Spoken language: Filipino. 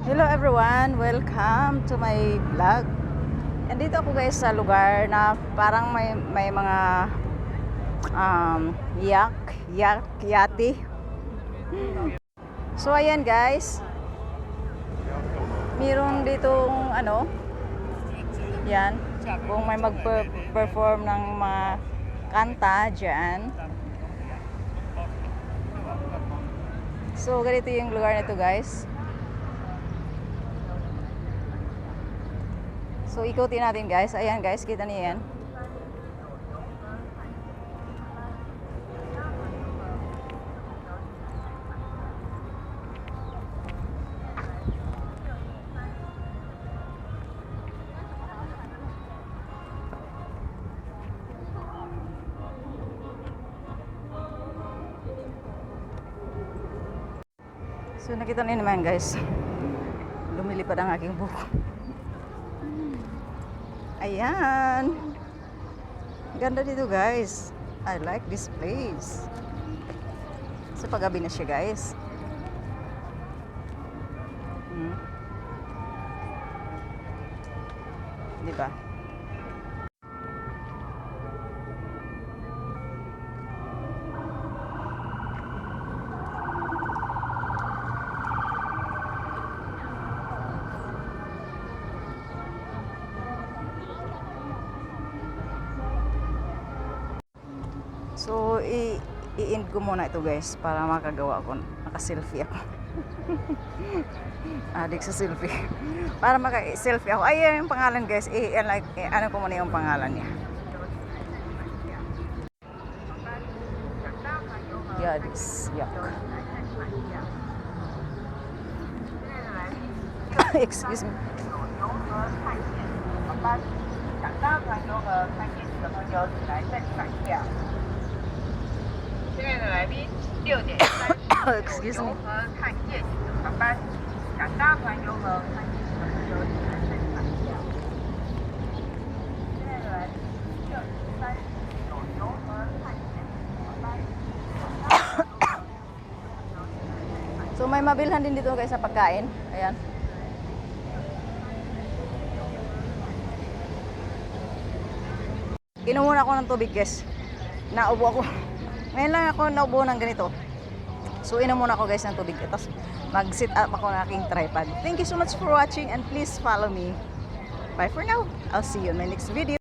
Hello everyone, welcome to my vlog. Andito ako guys sa lugar na parang may mga yati. So ayan guys, meron ditong yan, kung may mag-perform ng mga kanta dyan. So ganito yung lugar nito guys. So ikutin natin guys. Ayan guys, kita niyo yan. So nakita niyo naman guys, lumilipad ang aking buhok. Ayan, ganda dito guys. I like this place. So paggabi na siya guys. Diba? So, i-end ko muna ito guys para makagawa ko. Naka-selfie ako. Adik sa selfie. Para maka-selfie ako. Ayan yung pangalan guys. Ano ko muna yung pangalan niya. Yadis. Yak. Excuse me. 想搭船游河看夜景的朋友，请来站船票。亲爱的来宾，6点30分游河看夜景的航班，想搭船游河看夜景的朋友，请来站船票。亲爱的来宾，6点30分游河看夜景的航班。So may mabilhan din dito guys sa pagkain. Ayan. Inom muna ako ng tubig guys. Naubo ako. Ngayon lang ako naubo ng ganito. So inom muna ako guys ng tubig. Tapos mag-sit up ako ng aking tripod. Thank you so much for watching and please follow me. Bye for now. I'll see you in my next video.